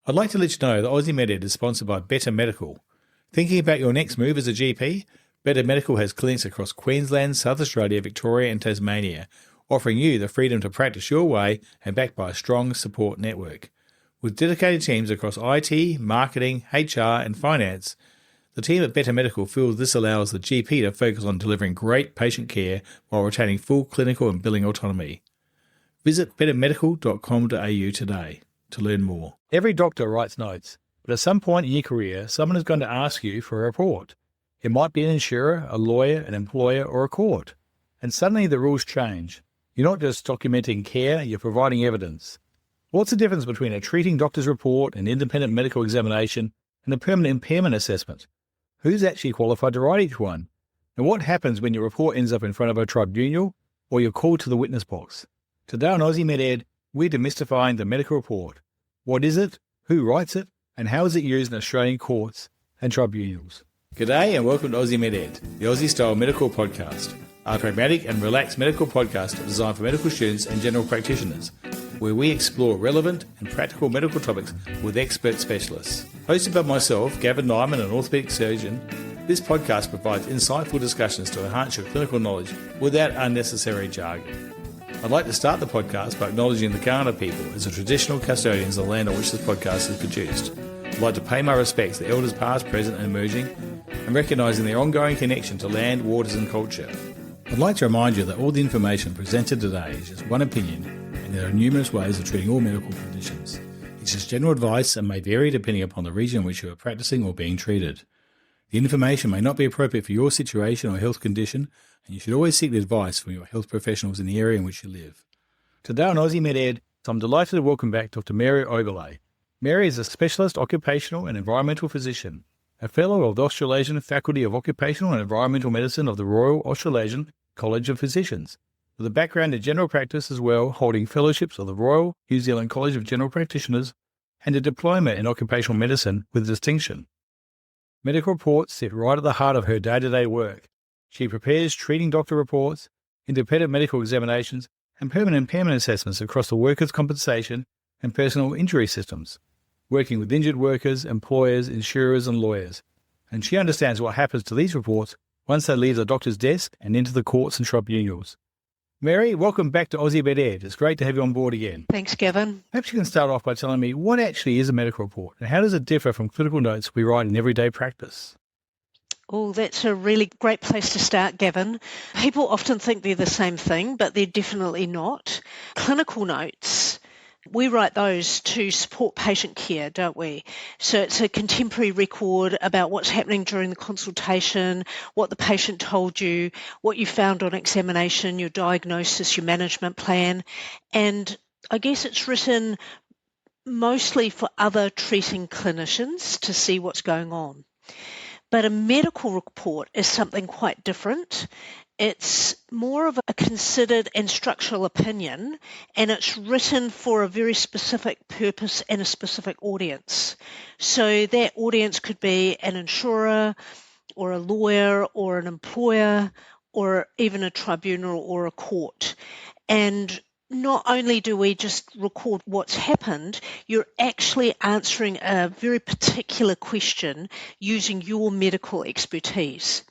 I'd like to let you know that Aussie MedEd is sponsored by Better Medical. Thinking about your next move as a GP? Better Medical has clinics across Queensland, South Australia, Victoria and Tasmania, offering you the freedom to practice your way and backed by a strong support network. With dedicated teams across IT, marketing, HR and finance, the team at Better Medical feels this allows the GP to focus on delivering great patient care while retaining full clinical and billing autonomy. Visit bettermedical.com.au today to learn more. Every doctor writes notes, but at some point in your career, someone is going to ask you for a report. It might be an insurer, a lawyer, an employer, or a court. And suddenly the rules change. You're not just documenting care, you're providing evidence. What's the difference between a treating doctor's report, an independent medical examination, and a permanent impairment assessment? Who's actually qualified to write each one? And what happens when your report ends up in front of a tribunal or you're called to the witness box? Today on Aussie MedEd, we're demystifying the medical report. What is it, who writes it, and how is it used in Australian courts and tribunals? G'day and welcome to Aussie MedEd, the Aussie-style medical podcast. Our pragmatic and relaxed medical podcast designed for medical students and general practitioners, where we explore relevant and practical medical topics with expert specialists. Hosted by myself, Gavin Nyman, an orthopaedic surgeon, this podcast provides insightful discussions to enhance your clinical knowledge without unnecessary jargon. I'd like to start the podcast by acknowledging the Kaurna people as the traditional custodians of the land on which this podcast is produced. I'd like to pay my respects to elders past, present and emerging, and recognising their ongoing connection to land, waters and culture. I'd like to remind you that all the information presented today is just one opinion, and there are numerous ways of treating all medical conditions. It's just general advice and may vary depending upon the region in which you are practicing or being treated. The information may not be appropriate for your situation or health condition, and you should always seek advice from your health professionals in the area in which you live. Today on Aussie MedEd, I'm delighted to welcome back Dr. Mary Oberle. Mary is a specialist occupational and environmental physician, a fellow of the Australasian Faculty of Occupational and Environmental Medicine of the Royal Australasian College of Physicians, with a background in general practice as well, holding fellowships of the Royal New Zealand College of General Practitioners and a diploma in occupational medicine with distinction. Medical reports sit right at the heart of her day-to-day work. She prepares treating doctor reports, independent medical examinations, and permanent impairment assessments across the workers' compensation and personal injury systems, working with injured workers, employers, insurers and lawyers. And she understands what happens to these reports once they leave the doctor's desk and into the courts and tribunals. Mary, welcome back to Aussie MedEd. It's great to have you on board again. Thanks, Gavin. Perhaps you can start off by telling me what actually is a medical report and how does it differ from clinical notes we write in everyday practice? Oh, that's a really great place to start, Gavin. People often think they're the same thing, but they're definitely not. Clinical notes, we write those to support patient care, don't we? So it's a contemporary record about what's happening during the consultation, what the patient told you, what you found on examination, your diagnosis, your management plan. And I guess it's written mostly for other treating clinicians to see what's going on. But a medical report is something quite different. It's more of a considered and structural opinion, and it's written for a very specific purpose and a specific audience. So that audience could be an insurer or a lawyer or an employer or even a tribunal or a court. And not only do we just record what's happened, you're actually answering a very particular question using your medical expertise.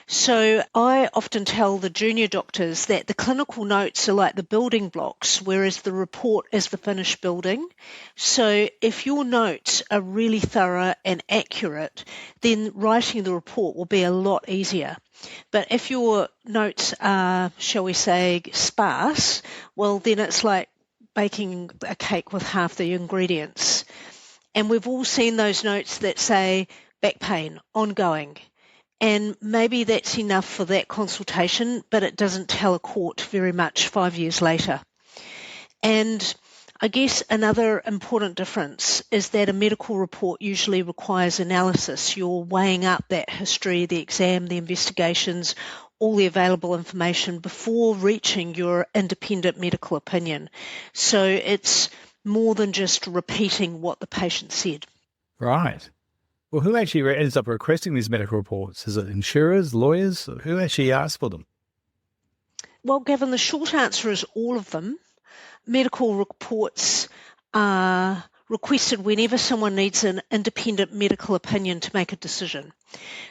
So I often tell the junior doctors that the clinical notes are like the building blocks, whereas the report is the finished building. So if your notes are really thorough and accurate, then writing the report will be a lot easier. But if your notes are, shall we say, sparse, well, then it's like baking a cake with half the ingredients. And we've all seen those notes that say back pain, ongoing. And maybe that's enough for that consultation, but it doesn't tell a court very much 5 years later. And I guess another important difference is that a medical report usually requires analysis. You're weighing up that history, the exam, the investigations, all the available information before reaching your independent medical opinion. So it's more than just repeating what the patient said. Right. Well, who actually ends up requesting these medical reports? Is it insurers, lawyers? Who actually asks for them? Well, Gavin, the short answer is all of them. Medical reports are requested whenever someone needs an independent medical opinion to make a decision.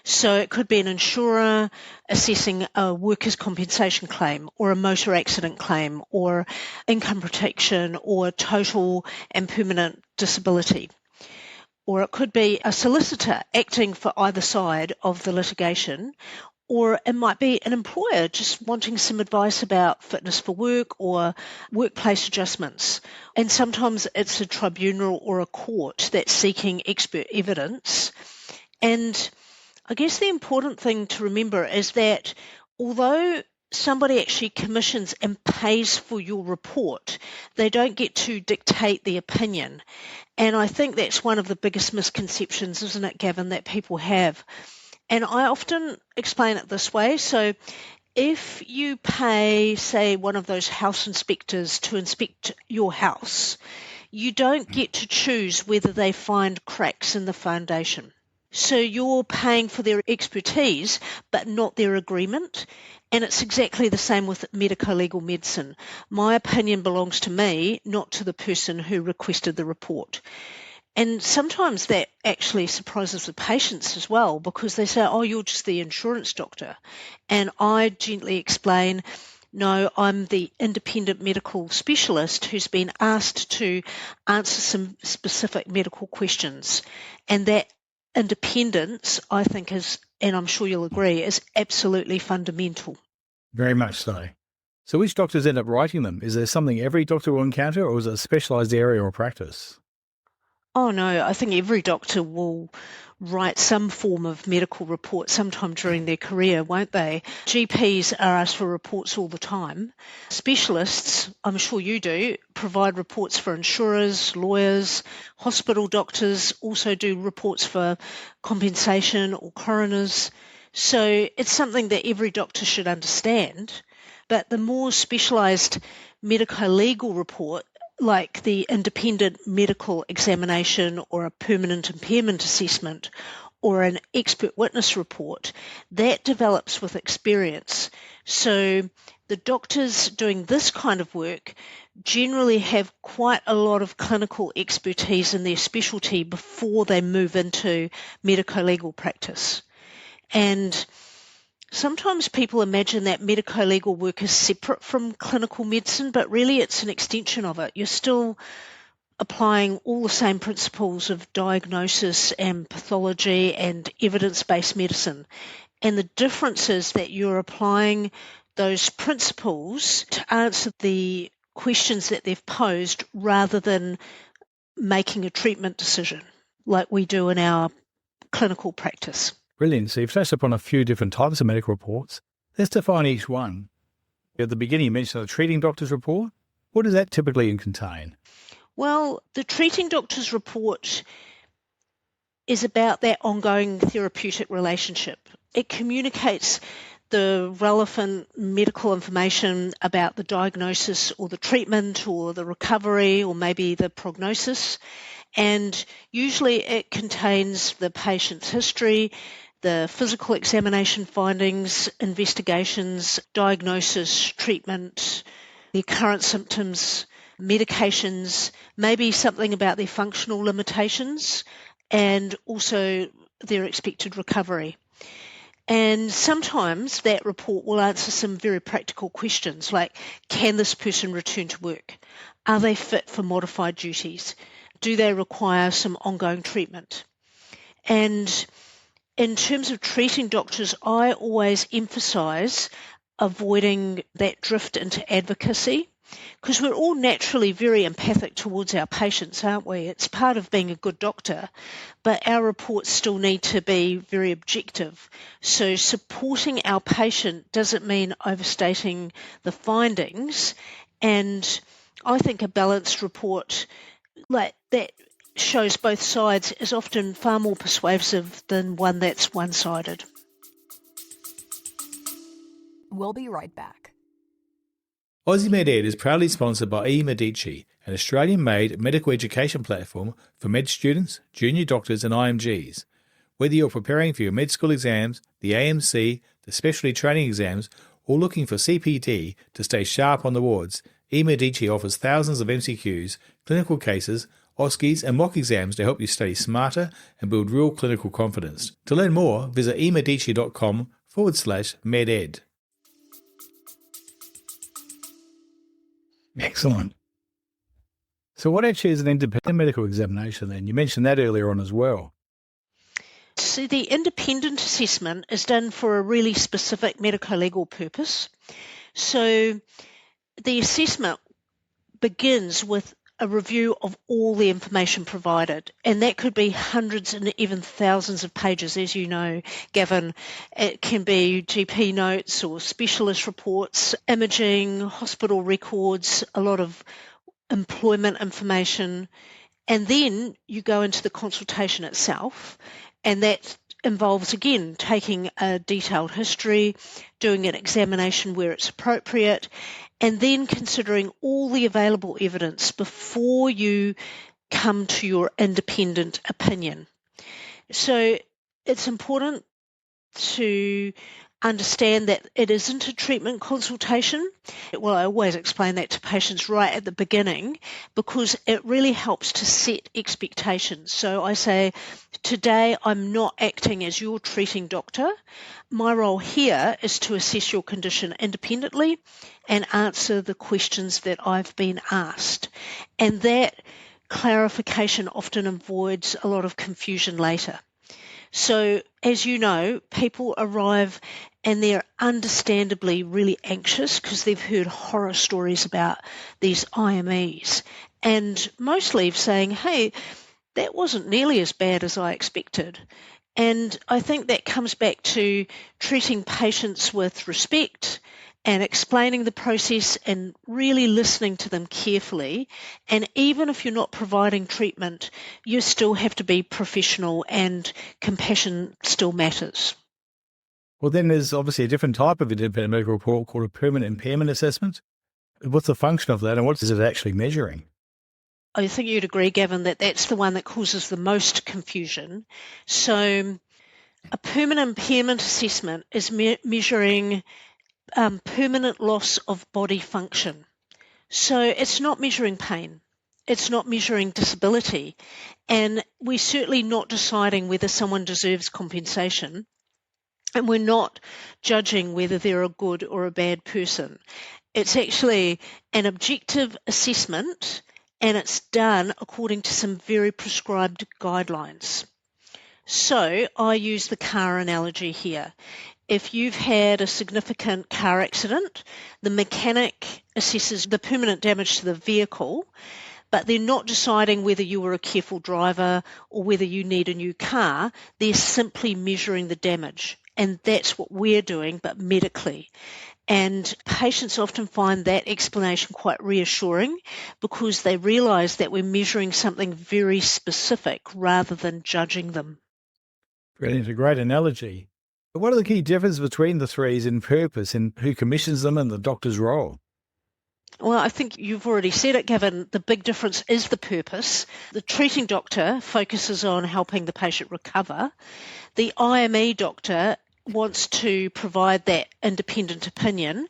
So it could be an insurer assessing a workers' compensation claim or a motor accident claim or income protection or total and permanent disability. Or it could be a solicitor acting for either side of the litigation, or it might be an employer just wanting some advice about fitness for work or workplace adjustments. And sometimes it's a tribunal or a court that's seeking expert evidence. And I guess the important thing to remember is that although somebody actually commissions and pays for your report, they don't get to dictate the opinion. And I think that's one of the biggest misconceptions, isn't it, Gavin, that people have. And I often explain it this way. So if you pay, say, one of those house inspectors to inspect your house, you don't get to choose whether they find cracks in the foundation. So you're paying for their expertise, but not their agreement. And it's exactly the same with medicolegal medicine. My opinion belongs to me, not to the person who requested the report. And sometimes that actually surprises the patients as well, because they say, oh, you're just the insurance doctor. And I gently explain, no, I'm the independent medical specialist who's been asked to answer some specific medical questions. And that independence, I think, is, and I'm sure you'll agree, is absolutely fundamental. Very much so. So which doctors end up writing them? Is there something every doctor will encounter, or is it a specialised area or practice? Oh, no, I think every doctor will write some form of medical report sometime during their career, won't they? GPs are asked for reports all the time. Specialists, I'm sure you do, provide reports for insurers, lawyers, hospital doctors, also do reports for compensation or coroners. So it's something that every doctor should understand. But the more specialised medico-legal report, like the independent medical examination or a permanent impairment assessment or an expert witness report, that develops with experience. So the doctors doing this kind of work generally have quite a lot of clinical expertise in their specialty before they move into medico-legal practice. And sometimes people imagine that medico-legal work is separate from clinical medicine, but really it's an extension of it. You're still applying all the same principles of diagnosis and pathology and evidence-based medicine. And the difference is that you're applying those principles to answer the questions that they've posed rather than making a treatment decision like we do in our clinical practice. Brilliant. So you've touched upon a few different types of medical reports. Let's define each one. At the beginning, you mentioned the treating doctor's report. What does that typically contain? Well, the treating doctor's report is about that ongoing therapeutic relationship. It communicates the relevant medical information about the diagnosis or the treatment or the recovery or maybe the prognosis. And usually it contains the patient's history, the physical examination findings, investigations, diagnosis, treatment, their current symptoms, medications, maybe something about their functional limitations, and also their expected recovery. And sometimes that report will answer some very practical questions like, can this person return to work? Are they fit for modified duties? Do they require some ongoing treatment? And in terms of treating doctors, I always emphasise avoiding that drift into advocacy, because we're all naturally very empathic towards our patients, aren't we? It's part of being a good doctor, but our reports still need to be very objective. So supporting our patient doesn't mean overstating the findings, and I think a balanced report like that shows both sides is often far more persuasive than one that's one-sided. We'll be right back. Aussie MedEd is proudly sponsored by eMedici, an Australian-made medical education platform for med students, junior doctors and IMGs. Whether you're preparing for your med school exams, the AMC, the specialty training exams, or looking for CPD to stay sharp on the wards, eMedici offers thousands of MCQs, clinical cases, OSCEs and mock exams to help you study smarter and build real clinical confidence. To learn more, visit emedici.com/meded. Excellent. So what actually is an independent medical examination then? You mentioned that earlier on as well. So the independent assessment is done for a really specific medicolegal purpose. So the assessment begins with a review of all the information provided, and that could be hundreds and even thousands of pages, as you know, Gavin. It can be GP notes or specialist reports, imaging, hospital records, a lot of employment information, and then you go into the consultation itself, and that involves, again, taking a detailed history, doing an examination where it's appropriate, and then considering all the available evidence before you come to your independent opinion. So it's important to understand that it isn't a treatment consultation. Well, I always explain that to patients right at the beginning because it really helps to set expectations. So I say, today I'm not acting as your treating doctor. My role here is to assess your condition independently and answer the questions that I've been asked. And that clarification often avoids a lot of confusion later. So, as you know, people arrive and they're understandably really anxious because they've heard horror stories about these IMEs. And most leave saying, hey, that wasn't nearly as bad as I expected. And I think that comes back to treating patients with respect and explaining the process and really listening to them carefully. And even if you're not providing treatment, you still have to be professional and compassion still matters. Well, then there's obviously a different type of independent medical report called a permanent impairment assessment. What's the function of that and what is it actually measuring? I think you'd agree, Gavin, that that's the one that causes the most confusion. So a permanent impairment assessment is measuring permanent loss of body function. So it's not measuring pain. It's not measuring disability. And we're certainly not deciding whether someone deserves compensation. And we're not judging whether they're a good or a bad person. It's actually an objective assessment, and it's done according to some very prescribed guidelines. So I use the car analogy here. If you've had a significant car accident, the mechanic assesses the permanent damage to the vehicle, but they're not deciding whether you were a careful driver or whether you need a new car. They're simply measuring the damage. And that's what we're doing, but medically. And patients often find that explanation quite reassuring because they realise that we're measuring something very specific rather than judging them. Brilliant, a great analogy. But what are the key differences between the threes in purpose and who commissions them and the doctor's role? Well, I think you've already said it, Gavin. The big difference is the purpose. The treating doctor focuses on helping the patient recover. The IME doctor wants to provide that independent opinion,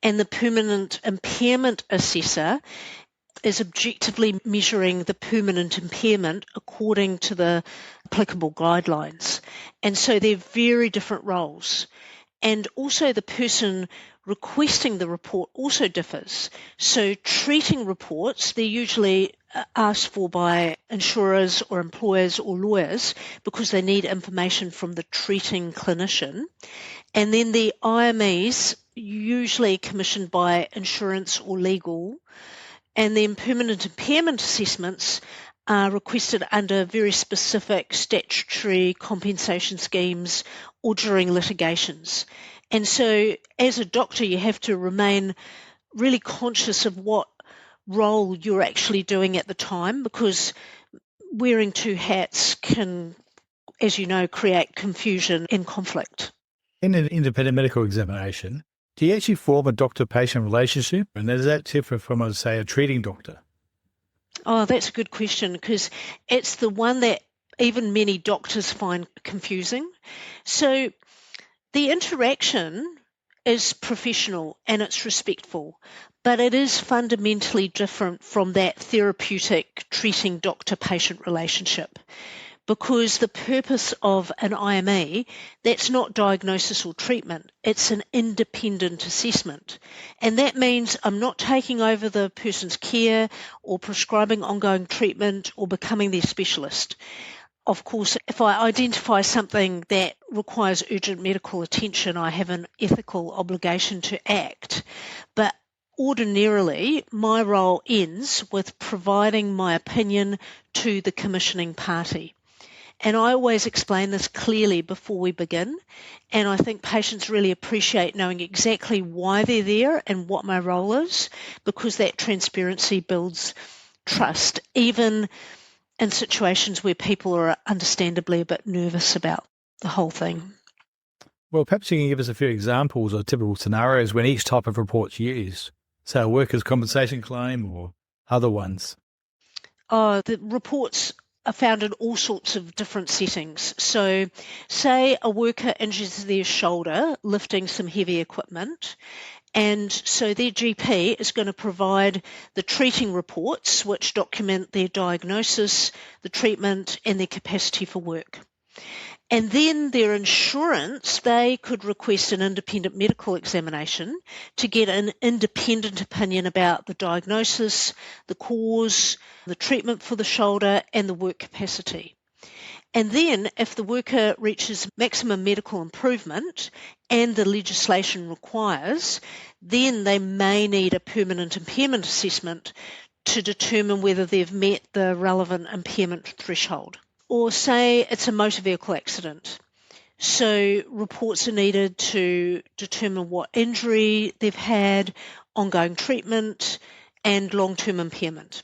and the permanent impairment assessor is objectively measuring the permanent impairment according to the applicable guidelines. And so they're very different roles. And also the person requesting the report also differs. So treating reports, they're usually asked for by insurers or employers or lawyers because they need information from the treating clinician. And then the IMEs, usually commissioned by insurance or legal. And then permanent impairment assessments are requested under very specific statutory compensation schemes or during litigations. And so as a doctor, you have to remain really conscious of what role you're actually doing at the time, because wearing two hats can, as you know, create confusion and conflict. In an independent medical examination, do you actually form a doctor-patient relationship? And is that different from, say, a treating doctor? Oh, that's a good question, because it's the one that even many doctors find confusing. So the interaction is professional and it's respectful, but it is fundamentally different from that therapeutic treating doctor-patient relationship. Because the purpose of an IME, that's not diagnosis or treatment, it's an independent assessment. And that means I'm not taking over the person's care or prescribing ongoing treatment or becoming their specialist. Of course, if I identify something that requires urgent medical attention, I have an ethical obligation to act. But ordinarily, my role ends with providing my opinion to the commissioning party. And I always explain this clearly before we begin. And I think patients really appreciate knowing exactly why they're there and what my role is, because that transparency builds trust, even in situations where people are understandably a bit nervous about the whole thing. Well, perhaps you can give us a few examples or typical scenarios when each type of report's used, say a workers' compensation claim or other ones. The reports are found in all sorts of different settings. So say a worker injures their shoulder lifting some heavy equipment, and so their GP is going to provide the treating reports which document their diagnosis, the treatment, and their capacity for work. And then their insurance, they could request an independent medical examination to get an independent opinion about the diagnosis, the cause, the treatment for the shoulder, and the work capacity. And then if the worker reaches maximum medical improvement and the legislation requires, then they may need a permanent impairment assessment to determine whether they've met the relevant impairment threshold. Or say it's a motor vehicle accident. So reports are needed to determine what injury they've had, ongoing treatment, and long-term impairment.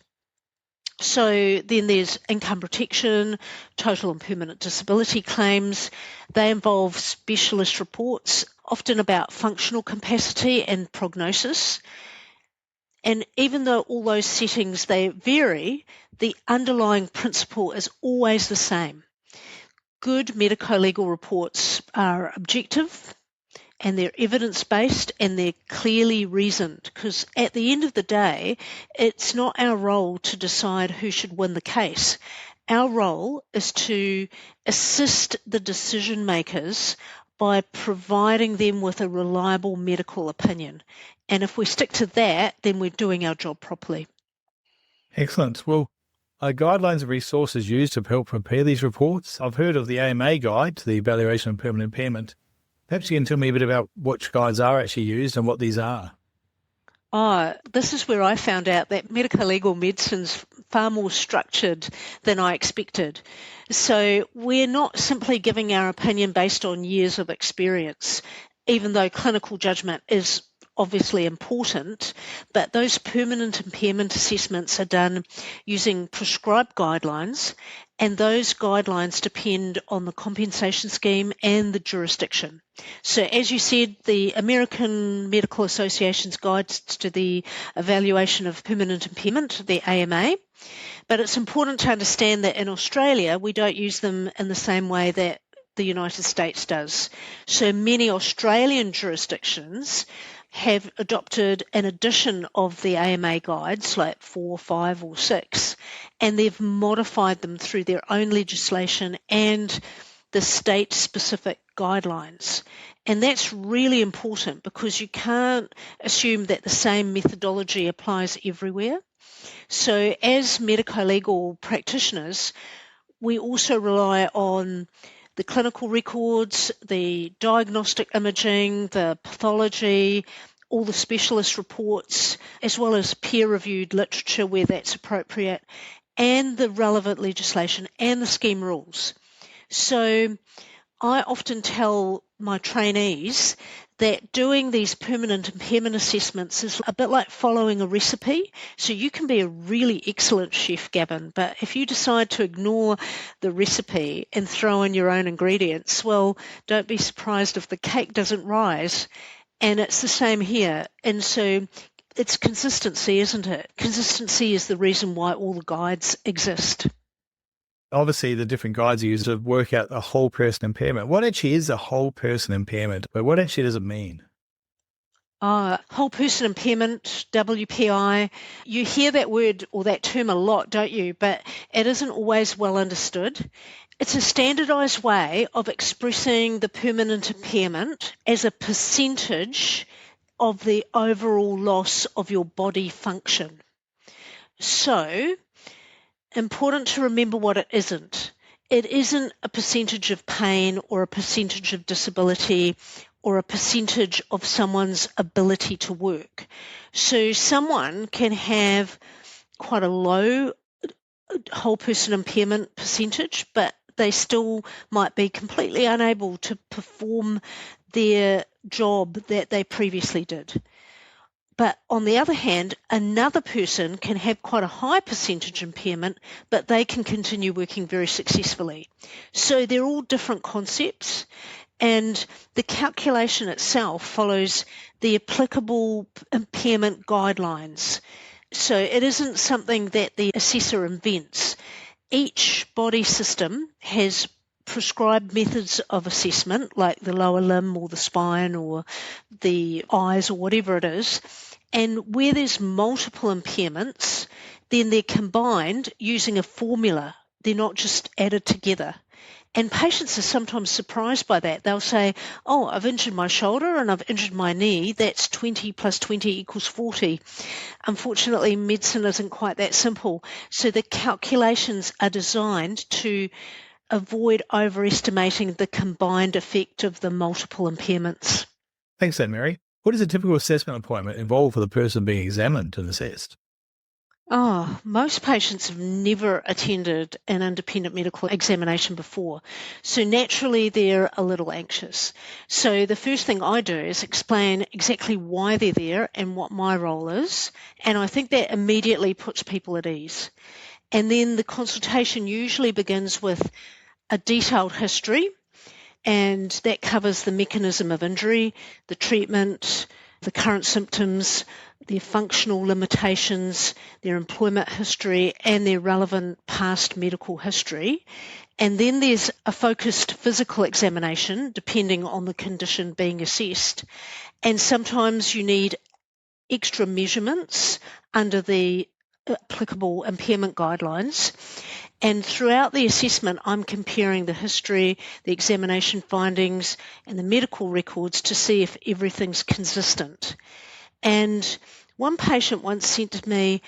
So then there's income protection, total and permanent disability claims. They involve specialist reports, often about functional capacity and prognosis. And even though all those settings, they vary, the underlying principle is always the same. Good medico-legal reports are objective and they're evidence-based and they're clearly reasoned, because at the end of the day, it's not our role to decide who should win the case. Our role is to assist the decision makers by providing them with a reliable medical opinion. And if we stick to that, then we're doing our job properly. Excellent. Well, are guidelines and resources used to help prepare these reports? I've heard of the AMA guide to the evaluation of permanent impairment. Perhaps you can tell me a bit about which guides are actually used and what these are. This is where I found out that medico-legal medicine's far more structured than I expected. So we're not simply giving our opinion based on years of experience, even though clinical judgment is obviously important, but those permanent impairment assessments are done using prescribed guidelines, and those guidelines depend on the compensation scheme and the jurisdiction. So as you said, the American Medical Association's guides to the evaluation of permanent impairment, the AMA, but it's important to understand that in Australia we don't use them in the same way that the United States does. So many Australian jurisdictions have adopted an edition of the AMA guides, like 4, 5 or 6, and they've modified them through their own legislation and the state-specific guidelines. And that's really important because you can't assume that the same methodology applies everywhere. So as medico-legal practitioners, we also rely on the clinical records, the diagnostic imaging, the pathology, all the specialist reports, as well as peer-reviewed literature where that's appropriate, and the relevant legislation and the scheme rules. So I often tell my trainees that doing these permanent impairment assessments is a bit like following a recipe. So you can be a really excellent chef, Gavin, but if you decide to ignore the recipe and throw in your own ingredients, well, don't be surprised if the cake doesn't rise. And it's the same here. And so it's consistency, isn't it? Consistency is the reason why all the guides exist. Obviously, the different guides are used to work out a whole person impairment. What actually is a whole person impairment? But what actually does it mean? Whole person impairment, WPI. You hear that word or that term a lot, don't you? But it isn't always well understood. It's a standardised way of expressing the permanent impairment as a percentage of the overall loss of your body function. So, important to remember what it isn't. It isn't a percentage of pain or a percentage of disability or a percentage of someone's ability to work. So someone can have quite a low whole person impairment percentage, but they still might be completely unable to perform their job that they previously did. But on the other hand, another person can have quite a high percentage impairment, but they can continue working very successfully. So they're all different concepts, and the calculation itself follows the applicable impairment guidelines. So it isn't something that the assessor invents. Each body system has prescribed methods of assessment, like the lower limb or the spine or the eyes or whatever it is. And where there's multiple impairments, then they're combined using a formula. They're not just added together. And patients are sometimes surprised by that. They'll say, oh, I've injured my shoulder and I've injured my knee. That's 20 plus 20 equals 40. Unfortunately, medicine isn't quite that simple. So the calculations are designed to avoid overestimating the combined effect of the multiple impairments. Thanks then, Mary. What does a typical assessment appointment involve for the person being examined and assessed? Most patients have never attended an independent medical examination before, so naturally they're a little anxious. So the first thing I do is explain exactly why they're there and what my role is, and I think that immediately puts people at ease. And then the consultation usually begins with a detailed history, and that covers the mechanism of injury, the treatment, the current symptoms, their functional limitations, their employment history, and their relevant past medical history. And then there's a focused physical examination, depending on the condition being assessed. And sometimes you need extra measurements under the applicable impairment guidelines. And throughout the assessment, I'm comparing the history, the examination findings, and the medical records to see if everything's consistent. And one patient once said to me,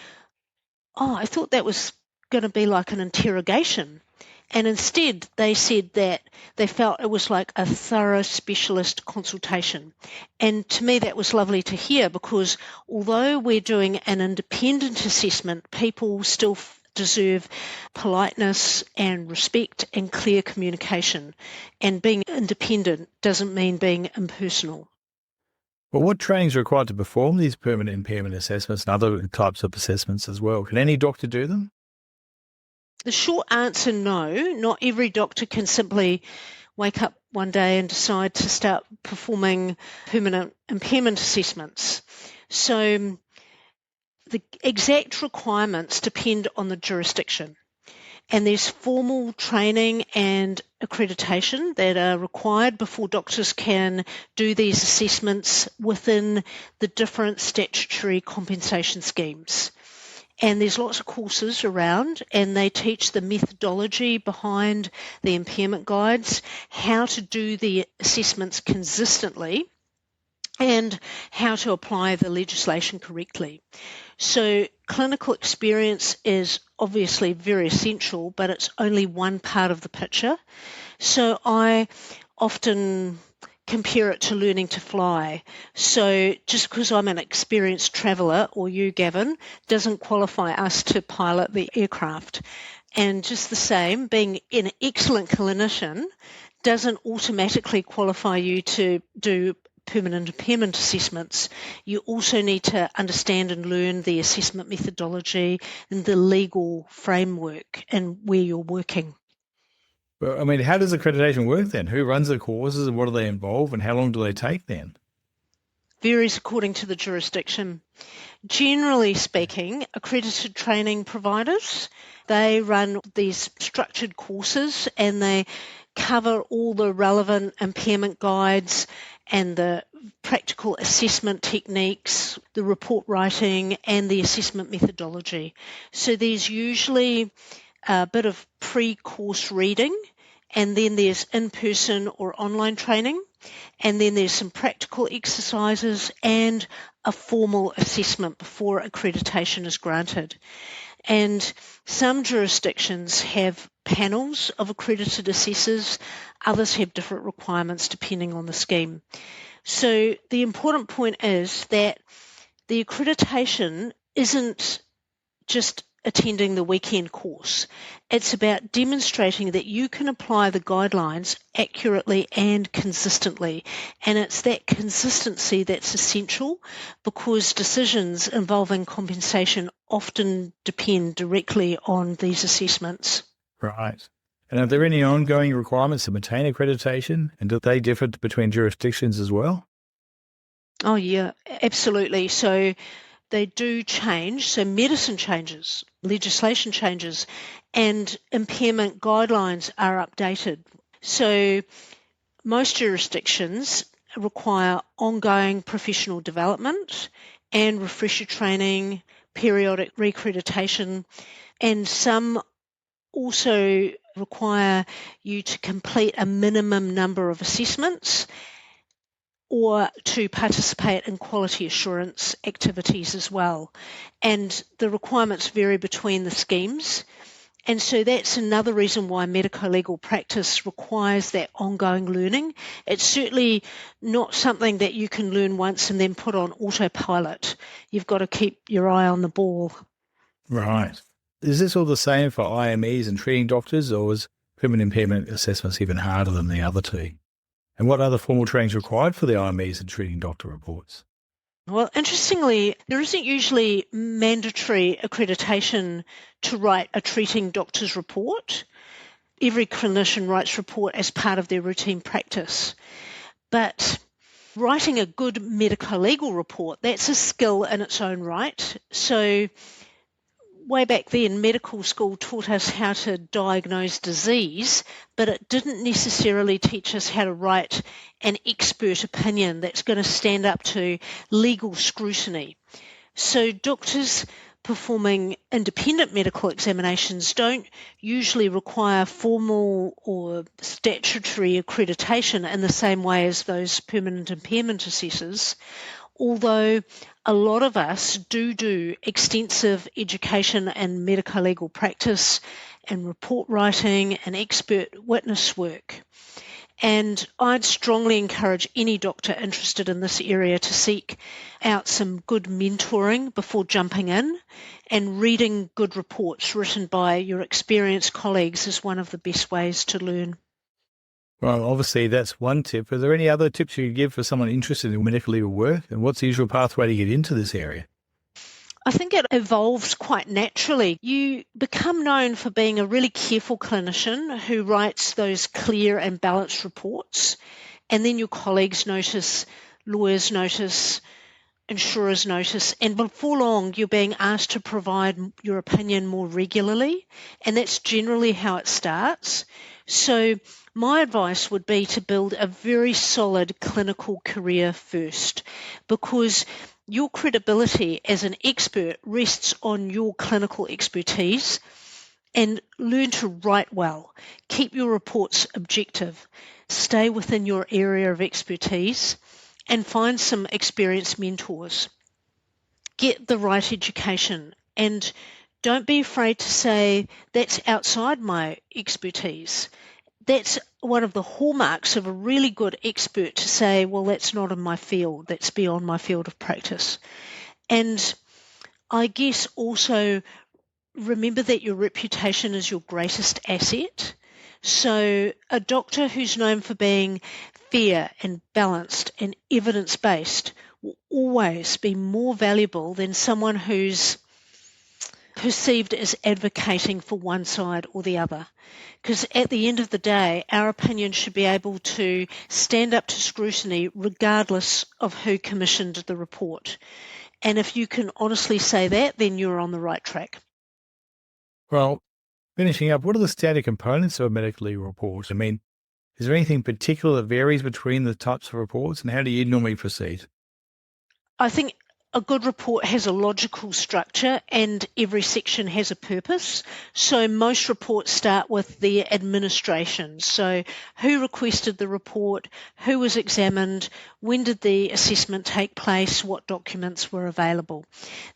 I thought that was going to be like an interrogation. And instead, they said that they felt it was like a thorough specialist consultation. And to me, that was lovely to hear, because although we're doing an independent assessment, people still deserve politeness and respect and clear communication. And being independent doesn't mean being impersonal. Well, what training is required to perform these permanent impairment assessments and other types of assessments as well? Can any doctor do them? The short answer, no. Not every doctor can simply wake up one day and decide to start performing permanent impairment assessments. So the exact requirements depend on the jurisdiction. And there's formal training and accreditation that are required before doctors can do these assessments within the different statutory compensation schemes. And there's lots of courses around, and they teach the methodology behind the impairment guides, how to do the assessments consistently, and how to apply the legislation correctly. So clinical experience is obviously very essential, but it's only one part of the picture. So I often compare it to learning to fly. So just because I'm an experienced traveller, or you, Gavin, doesn't qualify us to pilot the aircraft. And just the same, being an excellent clinician doesn't automatically qualify you to do permanent impairment assessments. You also need to understand and learn the assessment methodology and the legal framework and where you're working. Well, I mean, how does accreditation work then? Who runs the courses and what do they involve and how long do they take then? Varies according to the jurisdiction. Generally speaking, accredited training providers, they run these structured courses and they cover all the relevant impairment guides and the practical assessment techniques, the report writing, and the assessment methodology. So there's usually a bit of pre-course reading, and then there's in-person or online training, and then there's some practical exercises and a formal assessment before accreditation is granted. And some jurisdictions have panels of accredited assessors, others have different requirements depending on the scheme. So the important point is that the accreditation isn't just attending the weekend course. It's about demonstrating that you can apply the guidelines accurately and consistently. And it's that consistency that's essential, because decisions involving compensation often depend directly on these assessments. Right. And are there any ongoing requirements to maintain accreditation, and do they differ between jurisdictions as well? Oh yeah, absolutely. So they do change. So medicine changes, legislation changes, and impairment guidelines are updated. So most jurisdictions require ongoing professional development and refresher training, periodic reaccreditation, and some also require you to complete a minimum number of assessments or to participate in quality assurance activities as well. And the requirements vary between the schemes. And so that's another reason why medicolegal practice requires that ongoing learning. It's certainly not something that you can learn once and then put on autopilot. You've got to keep your eye on the ball. Right. Is this all the same for IMEs and treating doctors, or is permanent impairment assessments even harder than the other two? And what other formal training is required for the IMEs and treating doctor reports? Well, interestingly, there isn't usually mandatory accreditation to write a treating doctor's report. Every clinician writes report as part of their routine practice. But writing a good medicolegal report, that's a skill in its own right. So way back then, medical school taught us how to diagnose disease, but it didn't necessarily teach us how to write an expert opinion that's going to stand up to legal scrutiny. So doctors performing independent medical examinations don't usually require formal or statutory accreditation in the same way as those permanent impairment assessors, although a lot of us do extensive education and medicolegal practice and report writing and expert witness work. And I'd strongly encourage any doctor interested in this area to seek out some good mentoring before jumping in, and reading good reports written by your experienced colleagues is one of the best ways to learn. Well, obviously that's one tip. Are there any other tips you could give for someone interested in medical legal work? And what's the usual pathway to get into this area? I think it evolves quite naturally. You become known for being a really careful clinician who writes those clear and balanced reports, and then your colleagues notice, lawyers notice, insurers notice, and before long you're being asked to provide your opinion more regularly, and that's generally how it starts. So my advice would be to build a very solid clinical career first, because your credibility as an expert rests on your clinical expertise. And learn to write well. Keep your reports objective. Stay within your area of expertise and find some experienced mentors. Get the right education, and don't be afraid to say, that's outside my expertise. That's one of the hallmarks of a really good expert, to say, well, that's not in my field, that's beyond my field of practice. And I guess also remember that your reputation is your greatest asset. So a doctor who's known for being fair and balanced and evidence-based will always be more valuable than someone who's perceived as advocating for one side or the other. Because at the end of the day, our opinion should be able to stand up to scrutiny regardless of who commissioned the report. And if you can honestly say that, then you're on the right track. Well, finishing up, what are the standard components of a medical legal report? I mean, Is there anything particular that varies between the types of reports, and how do you normally proceed? I think a good report has a logical structure and every section has a purpose. So most reports start with the administration. So who requested the report, who was examined, when did the assessment take place, what documents were available.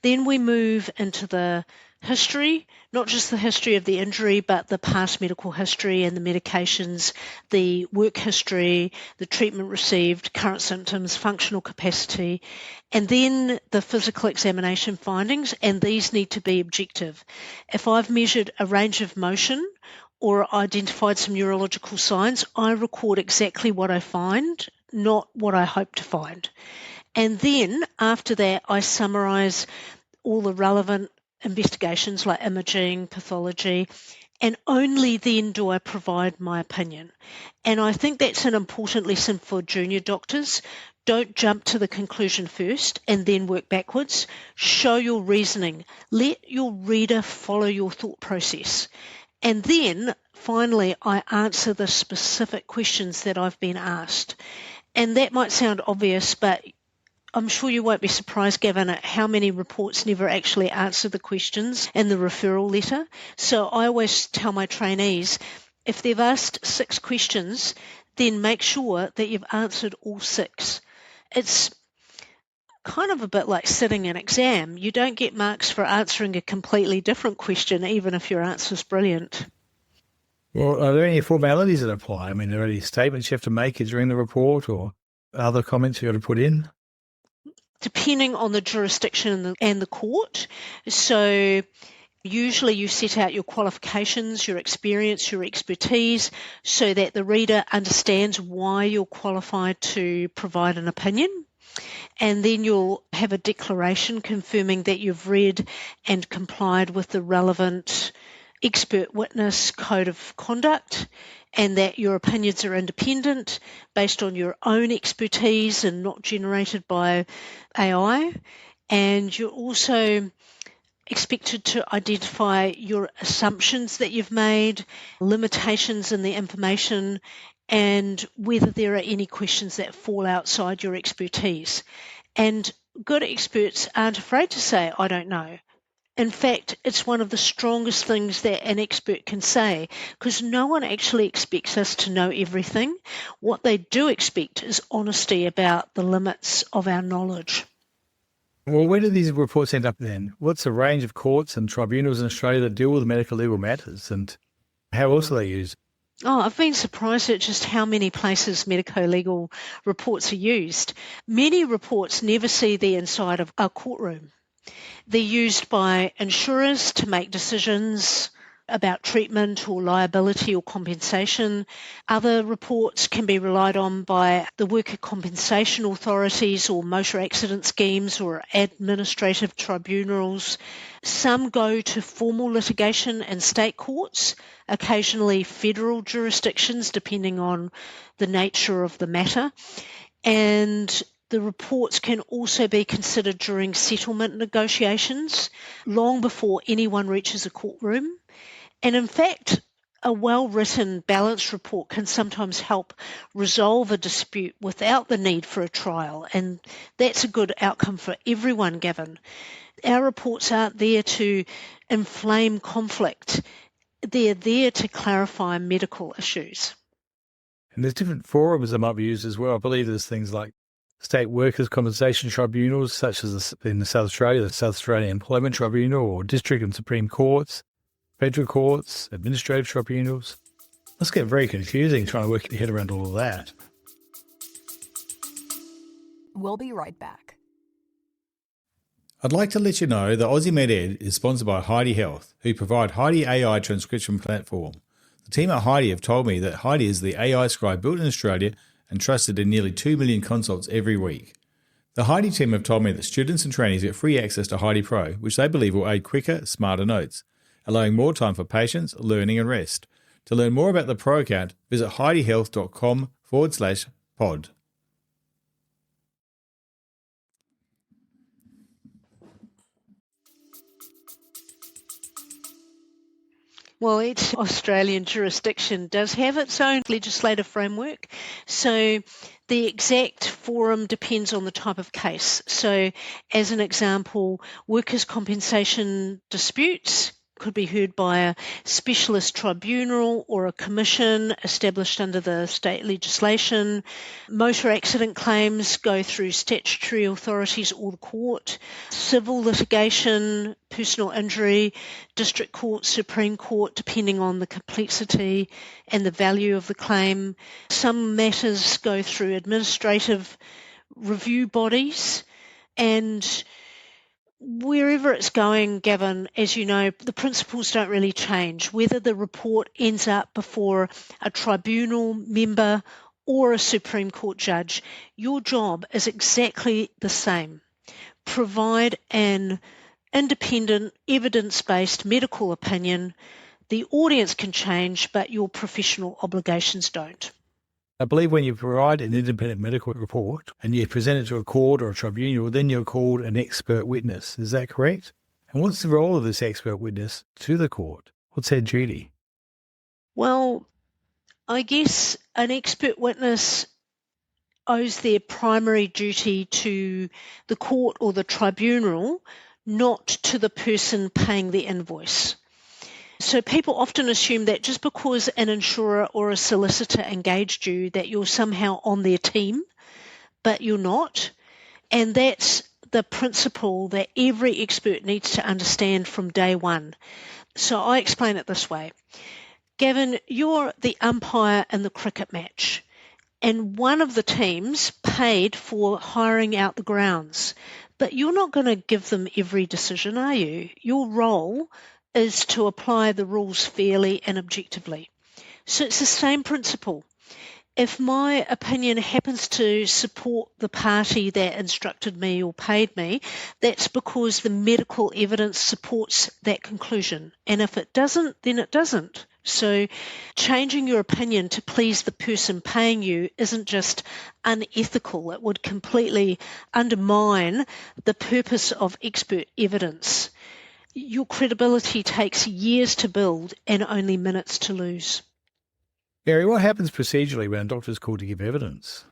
Then we move into the history, not just the history of the injury, but the past medical history and the medications, the work history, the treatment received, current symptoms, functional capacity, and then the physical examination findings, and these need to be objective. If I've measured a range of motion or identified some neurological signs, I record exactly what I find, not what I hope to find. And then after that, I summarise all the relevant investigations like imaging, pathology, and only then do I provide my opinion. And I think that's an important lesson for junior doctors. Don't jump to the conclusion first and then work backwards. Show your reasoning. Let your reader follow your thought process. And then, finally, I answer the specific questions that I've been asked. And that might sound obvious, but I'm sure you won't be surprised, Gavin, at how many reports never actually answer the questions in the referral letter. So I always tell my trainees, if they've asked 6 questions, then make sure that you've answered all 6. It's kind of a bit like sitting an exam. You don't get marks for answering a completely different question, even if your answer's brilliant. Well, are there any formalities that apply? I mean, are there any statements you have to make during the report or other comments you got to put in? Depending on the jurisdiction and the court. So usually you set out your qualifications, your experience, your expertise, so that the reader understands why you're qualified to provide an opinion. And then you'll have a declaration confirming that you've read and complied with the relevant expert witness code of conduct, and that your opinions are independent, based on your own expertise and not generated by AI. And you're also expected to identify your assumptions that you've made, limitations in the information, and whether there are any questions that fall outside your expertise. And good experts aren't afraid to say, I don't know. In fact, it's one of the strongest things that an expert can say, because no one actually expects us to know everything. What they do expect is honesty about the limits of our knowledge. Well, where do these reports end up then? What's the range of courts and tribunals in Australia that deal with medical legal matters, and how else are they used? Oh, I've been surprised at just how many places medicolegal reports are used. Many reports never see the inside of a courtroom. They're used by insurers to make decisions about treatment or liability or compensation. Other reports can be relied on by the worker compensation authorities or motor accident schemes or administrative tribunals. Some go to formal litigation in state courts, occasionally federal jurisdictions, depending on the nature of the matter. And the reports can also be considered during settlement negotiations, long before anyone reaches a courtroom. And in fact, a well-written, balanced report can sometimes help resolve a dispute without the need for a trial. And that's a good outcome for everyone, Gavin. Our reports aren't there to inflame conflict. They're there to clarify medical issues. And there's different forums that might be used as well. I believe there's things like state workers' compensation tribunals, such as in South Australia, the South Australian Employment Tribunal, or district and supreme courts, federal courts, administrative tribunals. Must get very confusing trying to work your head around all of that. We'll be right back. I'd like to let you know that Aussie MedEd is sponsored by Heidi Health, who provide Heidi AI transcription platform. The team at Heidi have told me that Heidi is the AI scribe built in Australia and trusted in nearly 2 million consults every week. The Heidi team have told me that students and trainees get free access to Heidi Pro, which they believe will aid quicker, smarter notes, allowing more time for patients, learning and rest. To learn more about the Pro account, visit heidihealth.com/pod. Well, each Australian jurisdiction does have its own legislative framework. So the exact forum depends on the type of case. So as an example, workers' compensation disputes could be heard by a specialist tribunal or a commission established under the state legislation. Motor accident claims go through statutory authorities or the court. Civil litigation, personal injury, district court, Supreme Court, depending on the complexity and the value of the claim. Some matters go through administrative review bodies, and wherever it's going, Gavin, as you know, the principles don't really change. Whether the report ends up before a tribunal member or a Supreme Court judge, your job is exactly the same. Provide an independent, evidence-based medical opinion. The audience can change, but your professional obligations don't. I believe when you provide an independent medical report and you present it to a court or a tribunal, then you're called an expert witness. Is that correct? And what's the role of this expert witness to the court? What's their duty? Well, I guess an expert witness owes their primary duty to the court or the tribunal, not to the person paying the invoice. So people often assume that just because an insurer or a solicitor engaged you, that you're somehow on their team, but you're not. And that's the principle that every expert needs to understand from day one. So I explain it this way. Gavin, you're the umpire in the cricket match, and one of the teams paid for hiring out the grounds. But you're not going to give them every decision, are you? Your role is to apply the rules fairly and objectively. So it's the same principle. If my opinion happens to support the party that instructed me or paid me, that's because the medical evidence supports that conclusion. And if it doesn't, then it doesn't. So changing your opinion to please the person paying you isn't just unethical, it would completely undermine the purpose of expert evidence. Your credibility takes years to build and only minutes to lose. Gary, what happens procedurally when a doctor is called to give evidence?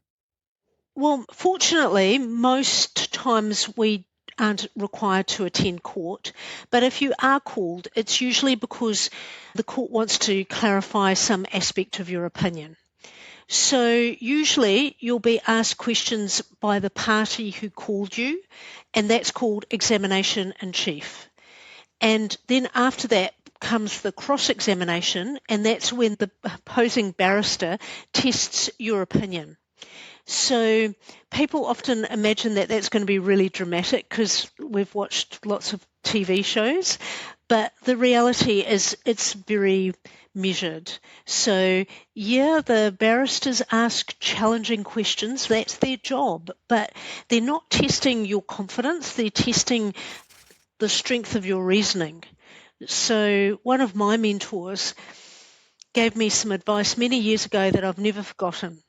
Well, fortunately, most times we aren't required to attend court, but if you are called, it's usually because the court wants to clarify some aspect of your opinion. So usually you'll be asked questions by the party who called you, and that's called examination in chief. And then after that comes the cross-examination, and that's when the opposing barrister tests your opinion. So people often imagine that that's going to be really dramatic because we've watched lots of TV shows, but the reality is it's very measured. So yeah, the barristers ask challenging questions, that's their job, but they're not testing your confidence, they're testing the strength of your reasoning. So one of my mentors gave me some advice many years ago that I've never forgotten.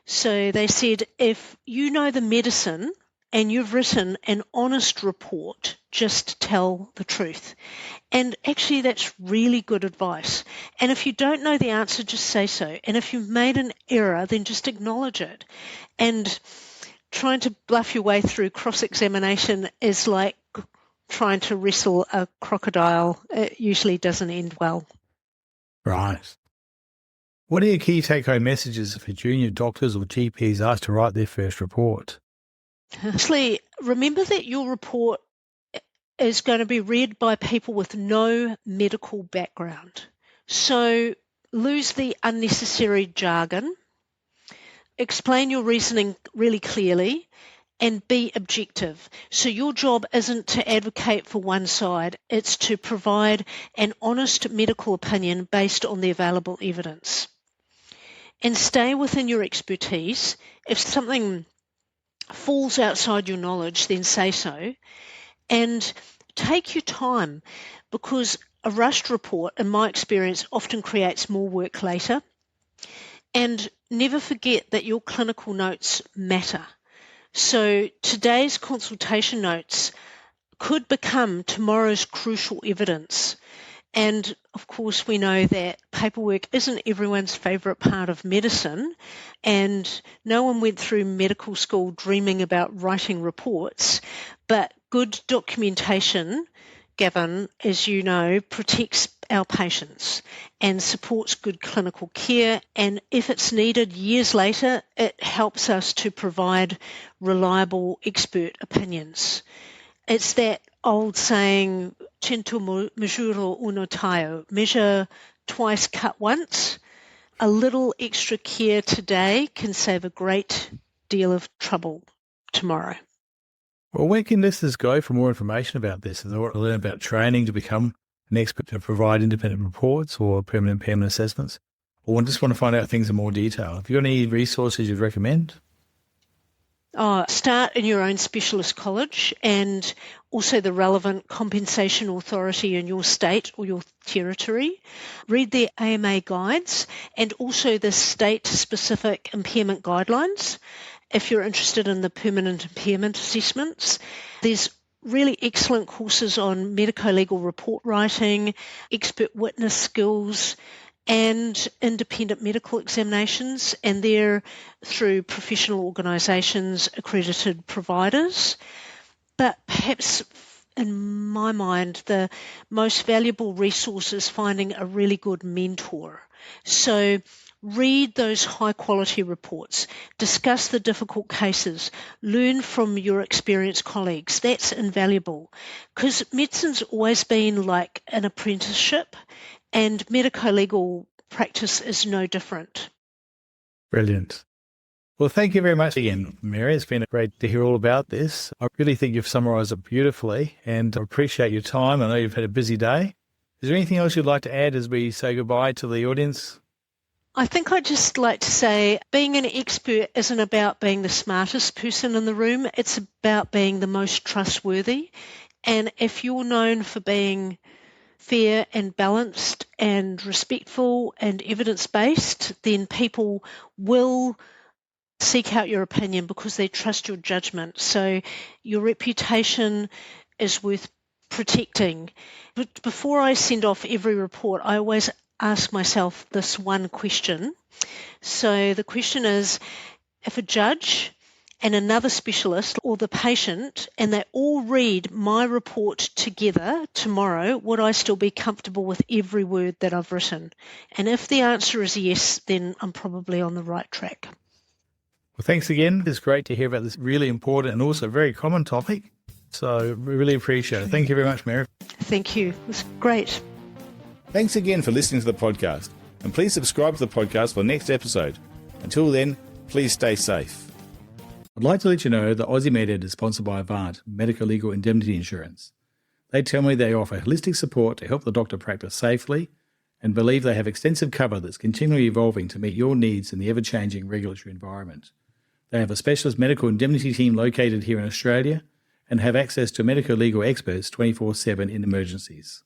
So they said, if you know the medicine and you've written an honest report, just tell the truth. And actually that's really good advice. And if you don't know the answer, just say so. And if you've made an error, then just acknowledge it. And trying to bluff your way through cross-examination is like trying to wrestle a crocodile. It usually doesn't end well. Right. What are your key take-home messages for junior doctors or GPs asked to write their first report? Firstly, remember that your report is going to be read by people with no medical background. So lose the unnecessary jargon, explain your reasoning really clearly, and be objective. So your job isn't to advocate for one side, it's to provide an honest medical opinion based on the available evidence. And stay within your expertise. If something falls outside your knowledge, then say so. And take your time, because a rushed report, in my experience, often creates more work later. And never forget that your clinical notes matter. So today's consultation notes could become tomorrow's crucial evidence. And of course, we know that paperwork isn't everyone's favourite part of medicine, and no one went through medical school dreaming about writing reports, but good documentation, Gavin, as you know, protects our patients and supports good clinical care, and if it's needed years later, it helps us to provide reliable expert opinions. It's that old saying, cento misuro uno taglio, measure twice, cut once. A little extra care today can save a great deal of trouble tomorrow. Well, where can listeners go for more information about this? If they want to learn about training to become an expert to provide independent reports or permanent impairment assessments, or just want to find out things in more detail, have you got any resources you'd recommend? Start in your own specialist college and also the relevant compensation authority in your state or your territory. Read their AMA guides and also the state-specific impairment guidelines. If you're interested in the permanent impairment assessments, there's really excellent courses on medicolegal report writing, expert witness skills, and independent medical examinations, and they're through professional organisations, accredited providers. But perhaps in my mind, the most valuable resource is finding a really good mentor. So read those high quality reports, discuss the difficult cases, learn from your experienced colleagues. That's invaluable because medicine's always been like an apprenticeship, and medicolegal practice is no different. Brilliant. Well, thank you very much again, Mary. It's been great to hear all about this. I really think you've summarised it beautifully, and I appreciate your time. I know you've had a busy day. Is there anything else you'd like to add as we say goodbye to the audience? I think I'd just like to say being an expert isn't about being the smartest person in the room. It's about being the most trustworthy. And if you're known for being fair and balanced and respectful and evidence-based, then people will seek out your opinion because they trust your judgment. So your reputation is worth protecting. But before I send off every report, I always ask myself this one question. So the question is, if a judge and another specialist or the patient, and they all read my report together tomorrow, would I still be comfortable with every word that I've written? And if the answer is yes, then I'm probably on the right track. Well, thanks again. It's great to hear about this really important and also very common topic. So we really appreciate it. Thank you very much, Mary. Thank you. It was great. Thanks again for listening to the podcast, and please subscribe to the podcast for the next episode. Until then, please stay safe. I'd like to let you know that Aussie MedEd is sponsored by Avant, medicolegal indemnity insurance. They tell me they offer holistic support to help the doctor practice safely and believe they have extensive cover that's continually evolving to meet your needs in the ever-changing regulatory environment. They have a specialist medical indemnity team located here in Australia and have access to medico-legal experts 24/7 in emergencies.